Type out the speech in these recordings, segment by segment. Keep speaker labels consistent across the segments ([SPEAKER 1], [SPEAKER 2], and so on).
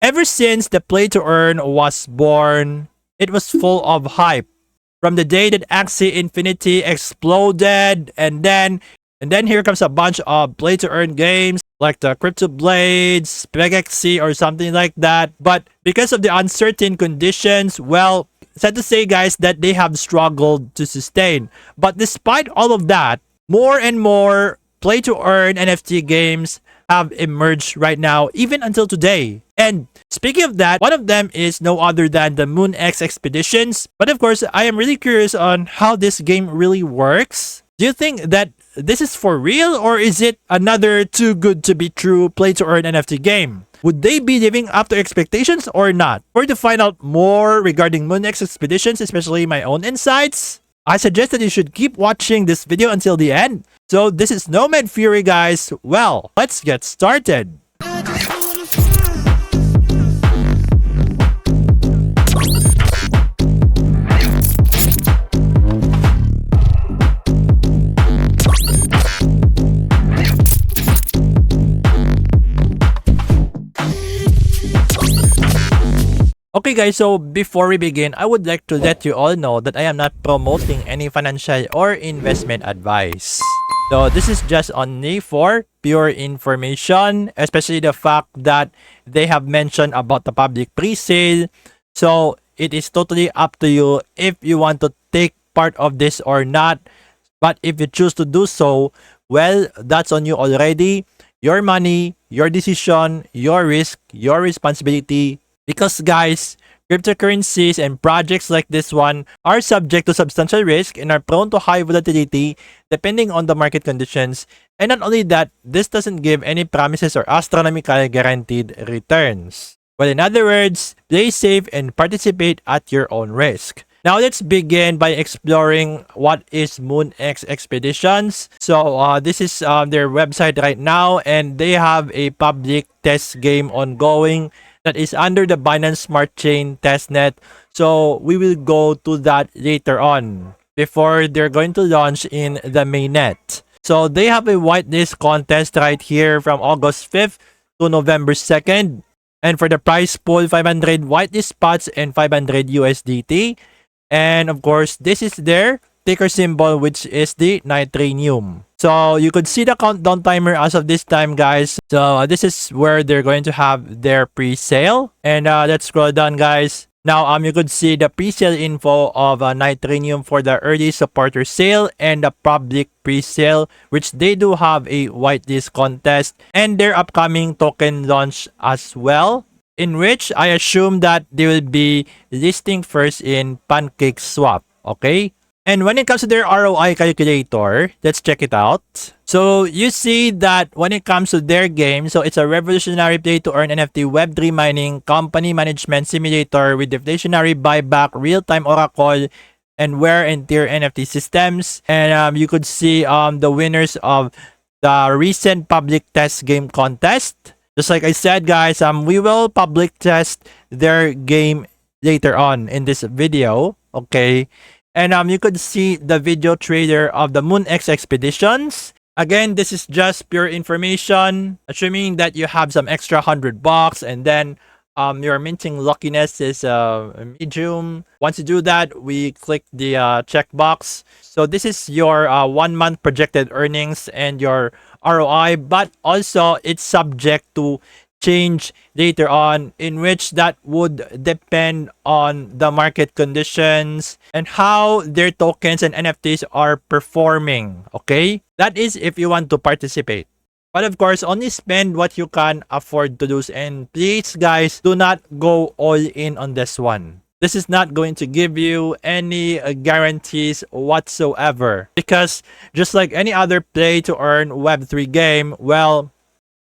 [SPEAKER 1] Ever since the play to earn was born, it was full of hype. From the day that Axie Infinity exploded, and then here comes a bunch of play to earn games like the Crypto Blades, Pegexy, or something like that. But because of the uncertain conditions, well, sad to say, guys, that they have struggled to sustain. But despite all of that, more and more play to earn NFT games have emerged right now, even until today. And speaking of that, one of them is no other than the X Expeditions. But of course, I am really curious on how this game really works. Do you think that this is for real, or is it another too good to be true play to earn NFT game? Would they be living up to expectations or not? For to find out more regarding X Expeditions, especially my own insights, I suggest that you should keep watching this video until the end. So this is Nomad Fury, guys. Well, let's get started. Okay guys, so before we begin, I would like to let you all know that I am not promoting any financial or investment advice. So this is just only for pure information, especially the fact that they have mentioned about the public pre-sale. So it is totally up to you if you want to take part of this or not. But if you choose to do so, well, that's on you already. Your money, your decision, your risk, your responsibility. Because guys, cryptocurrencies and projects like this one are subject to substantial risk and are prone to high volatility depending on the market conditions. And not only that, this doesn't give any promises or astronomical guaranteed returns. Well, in other words, play safe and participate at your own risk. Now let's begin by exploring what is X Expeditions. So this is their website right now, and they have a public test game ongoing that is under the Binance Smart Chain testnet. So we will go to that later on before they're going to launch in the mainnet. So they have a whitelist contest right here from August 5th to November 2nd. And for the prize pool, 500 whitelist spots and 500 USDT. And of course, this is their ticker symbol, which is the Nitranium. So you could see the countdown timer as of this time, guys. So this is where they're going to have their pre-sale. And let's scroll down, guys. Now you could see the pre-sale info of Nitranium for the early supporter sale and the public pre-sale, which they do have a whitelist contest and their upcoming token launch as well, in which I assume that they will be listing first in Pancake Swap. Okay. And when it comes to their ROI calculator, let's check it out. So you see that when it comes to their game, so it's a revolutionary play-to-earn NFT Web3 mining company management simulator with deflationary buyback, real-time oracle, and wear and tear NFT systems. And you could see the winners of the recent public test game contest. Just like I said, guys, we will public test their game later on in this video. Okay. And you could see the video trailer of the X Expeditions. Again, this is just pure information, assuming that you have some extra $100 and then your minting luckiness is medium. Once you do that, we click the checkbox. So this is your 1 month projected earnings and your ROI, but also it's subject to change later on, in which that would depend on the market conditions and how their tokens and NFTs are performing. Okay, that is if you want to participate. But of course, only spend what you can afford to lose. And please, guys, do not go all in on this one. This is not going to give you any guarantees whatsoever, because just like any other play to earn Web3 game, well,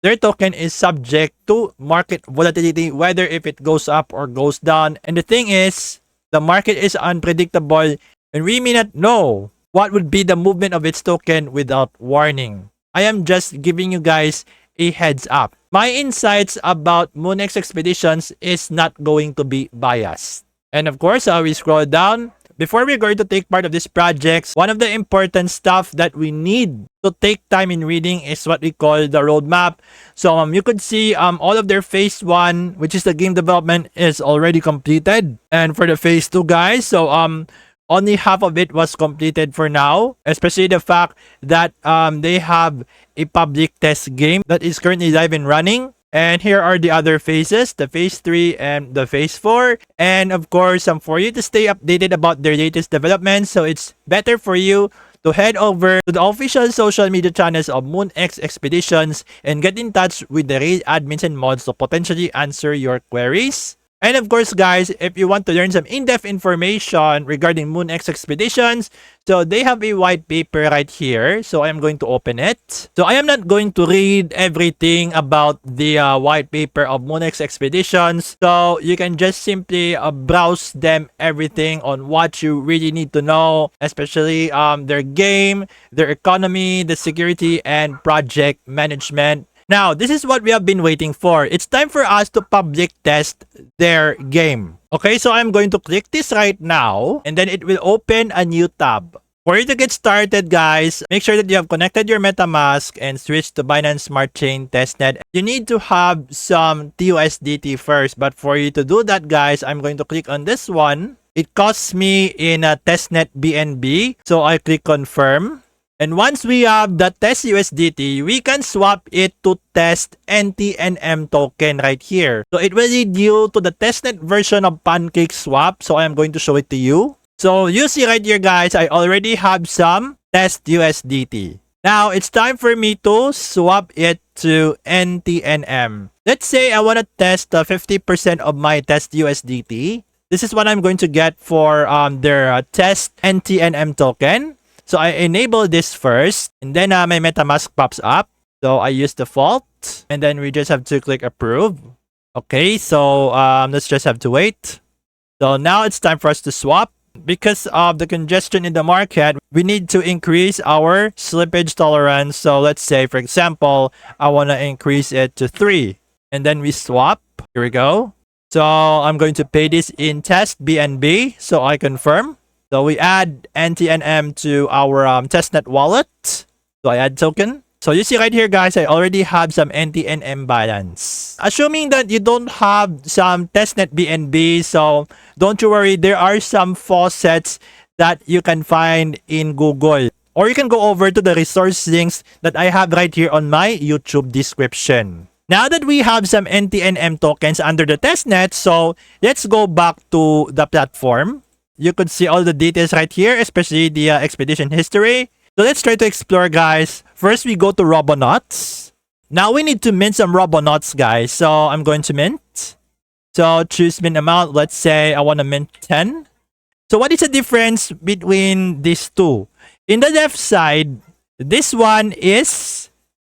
[SPEAKER 1] their token is subject to market volatility, whether if it goes up or goes down. And the thing is, the market is unpredictable, and we may not know what would be the movement of its token without warning. I am just giving you guys a heads up. My insights about X Expeditions is not going to be biased. And of course, we scroll down. before we're going to take part of these projects, one of the important stuff that we need to take time in reading is what we call the roadmap. So you could see all of their phase 1, which is the game development, is already completed. And for the phase 2, guys, so only half of it was completed for now, especially the fact that they have a public test game that is currently live and running. And here are the other phases, the phase 3 and the phase 4. And of course, for you to stay updated about their latest developments, so it's better for you to head over to the official social media channels of X Expeditions and get in touch with the raid admins and mods to potentially answer your queries. And of course, guys, if you want to learn some in-depth information regarding X Expeditions, so they have a white paper right here. So I'm going to open it. So I am not going to read everything about the white paper of X Expeditions. So you can just simply browse them everything on what you really need to know, especially their game, their economy, the security, and project management. Now, this is what we have been waiting for. It's time for us to public test their game. Okay, so I'm going to click this right now, and then it will open a new tab. For you to get started, guys, make sure that you have connected your MetaMask and switch to Binance Smart Chain Testnet. You need to have some TUSDT first, but for you to do that, guys, I'm going to click on this one. It costs me in a testnet BNB, so I click confirm. And once we have the test USDT, we can swap it to test NTNM token right here. So it will lead you to the testnet version of Pancake Swap. So I am going to show it to you. So you see right here, guys, I already have some test USDT. Now it's time for me to swap it to NTNM. Let's say I want to test 50% of my test USDT. This is what I'm going to get for their test NTNM token. So I enable this first, and then my MetaMask pops up. So I use default, and then we just have to click approve. Okay, so let's just have to wait. So now it's time for us to swap. Because of the congestion in the market, we need to increase our slippage tolerance. So let's say, for example, I want to increase it to 3. And then we swap. Here we go. So I'm going to pay this in test BNB. So I confirm. So we add NTNM to our testnet wallet. So I add token. So you see right here, guys, I already have some NTNM balance. Assuming that you don't have some testnet BNB, so don't you worry, there are some faucets that you can find in Google. Or you can go over to the resource links that I have right here on my YouTube description. Now that we have some NTNM tokens under the testnet, so let's go back to the platform. You could see all the details right here, especially the expedition history. So let's try to explore, guys. First, we go to Robonauts. Now we need to mint some Robonauts, guys. So I'm going to mint. So choose mint amount. Let's say I want to mint 10. So what is the difference between these two? In the left side, this one is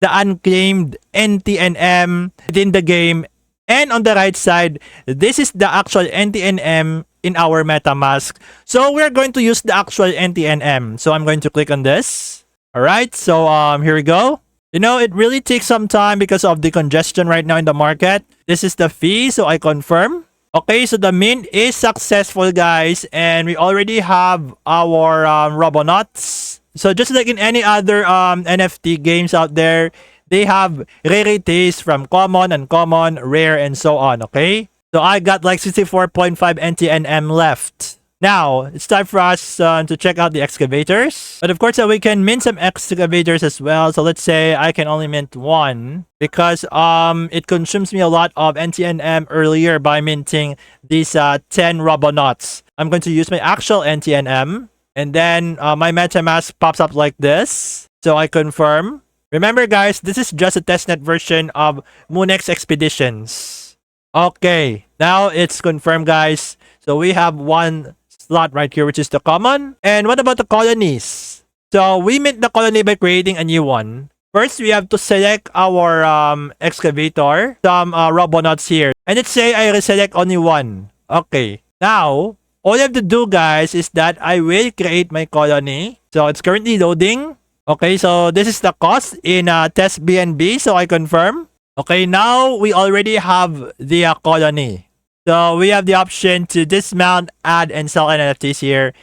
[SPEAKER 1] the unclaimed NTNM within the game. And on the right side, this is the actual NTNM in our MetaMask. So we're going to use the actual NTNM. So I'm going to click on this. Alright, so here we go. You know, it really takes some time because of the congestion right now in the market. This is the fee, so I confirm. Okay, so the mint is successful, guys. And we already have our Robonauts. So just like in any other NFT games out there, they have rarities from common, uncommon, rare, and so on, okay? So I got like 64.5 NTNM left. Now, it's time for us to check out the excavators. But of course, we can mint some excavators as well. So let's say I can only mint 1 because it consumes me a lot of NTNM earlier by minting these 10 Robonauts. I'm going to use my actual NTNM. And then my MetaMask pops up like this. So I confirm. Remember, guys, this is just a testnet version of X Expeditions. Okay, now it's confirmed, guys. So we have 1 slot right here, which is the common. And what about the colonies? So we mint the colony by creating a new one. First, we have to select our excavator, some Robonauts here. And let's say I reselect only 1. Okay, now all I have to do, guys, is that I will create my colony. So it's currently loading. Okay, so this is the cost in test BNB, so I confirm. Okay, now we already have the colony. So we have the option to dismount, add, and sell NFTs here.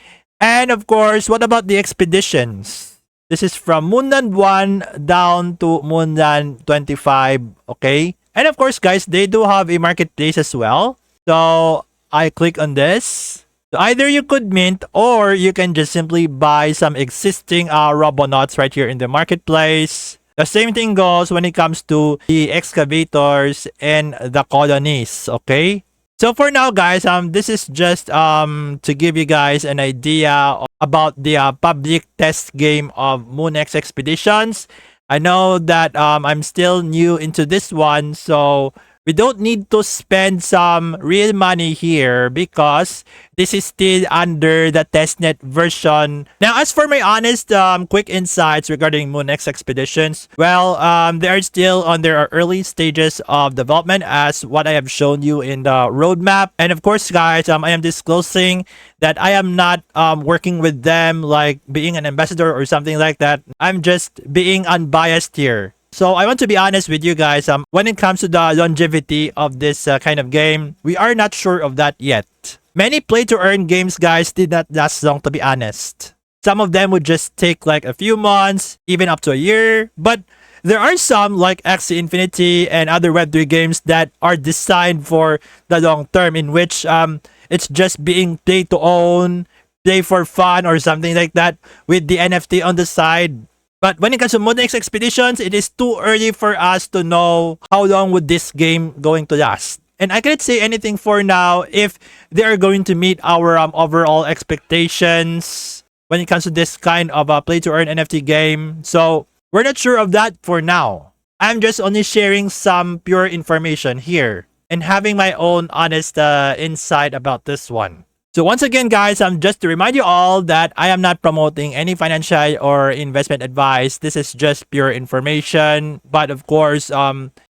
[SPEAKER 1] And of course, what about the expeditions? This is from Moonland 1 down to Moonland 25, okay? And of course, guys, they do have a marketplace as well. So I click on this. So either you could mint or you can just simply buy some existing Robonauts right here in the marketplace. The same thing goes when it comes to the excavators and the colonies, okay? So for now, guys, this is just to give you guys an idea about the public test game of X Expeditions. I know that I'm still new into this one, so we don't need to spend some real money here because this is still under the testnet version. Now, as for my honest quick insights regarding X Expeditions, well, they are still on their early stages of development as what I have shown you in the roadmap. And of course, guys, I am disclosing that I am not working with them like being an ambassador or something like that. I'm just being unbiased here. So I want to be honest with you guys, when it comes to the longevity of this kind of game, we are not sure of that yet. Many play-to-earn games, guys, did not last long, to be honest. Some of them would just take like a few months, even up to a year. But there are some like X Infinity and other Web3 games that are designed for the long term, in which it's just being play-to-own, play for fun or something like that with the NFT on the side. But when it comes to X Expeditions, it is too early for us to know how long would this game going to last. And I cannot say anything for now if they are going to meet our overall expectations when it comes to this kind of a play-to-earn NFT game. So we're not sure of that for now. I'm just only sharing some pure information here and having my own honest insight about this one. So once again, guys, just to remind you all that I am not promoting any financial or investment advice. This is just pure information. But of course,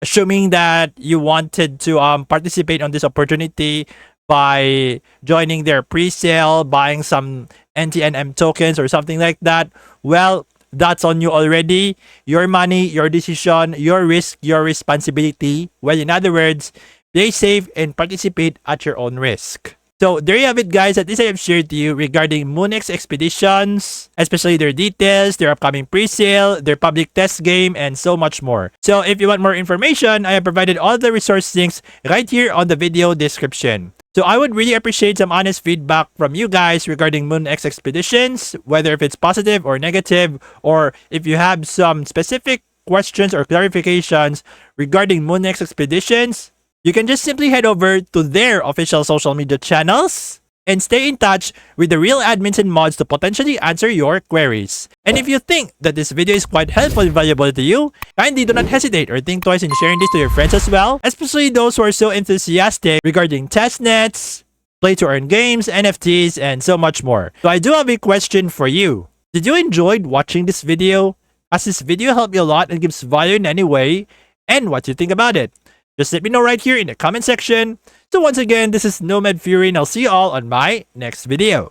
[SPEAKER 1] assuming that you wanted to participate on this opportunity by joining their pre-sale, buying some NTNM tokens or something like that, well, that's on you already. Your money, your decision, your risk, your responsibility. Well, in other words, play safe and participate at your own risk. So there you have it, guys. At least I have shared to you regarding X Expeditions, especially their details, their upcoming pre-sale, their public test game, and so much more. So if you want more information, I have provided all the resource links right here on the video description. So I would really appreciate some honest feedback from you guys regarding X Expeditions, whether if it's positive or negative, or if you have some specific questions or clarifications regarding X Expeditions. You can just simply head over to their official social media channels and stay in touch with the real admins and mods to potentially answer your queries. And if you think that this video is quite helpful and valuable to you, kindly do not hesitate or think twice in sharing this to your friends as well, especially those who are so enthusiastic regarding testnets, play-to-earn games, NFTs, and so much more. So I do have a question for you. Did you enjoy watching this video? Has this video helped you a lot and gives value in any way? And what do you think about it? Just let me know right here in the comment section. So once again, this is Nomad Fury and I'll see you all on my next video.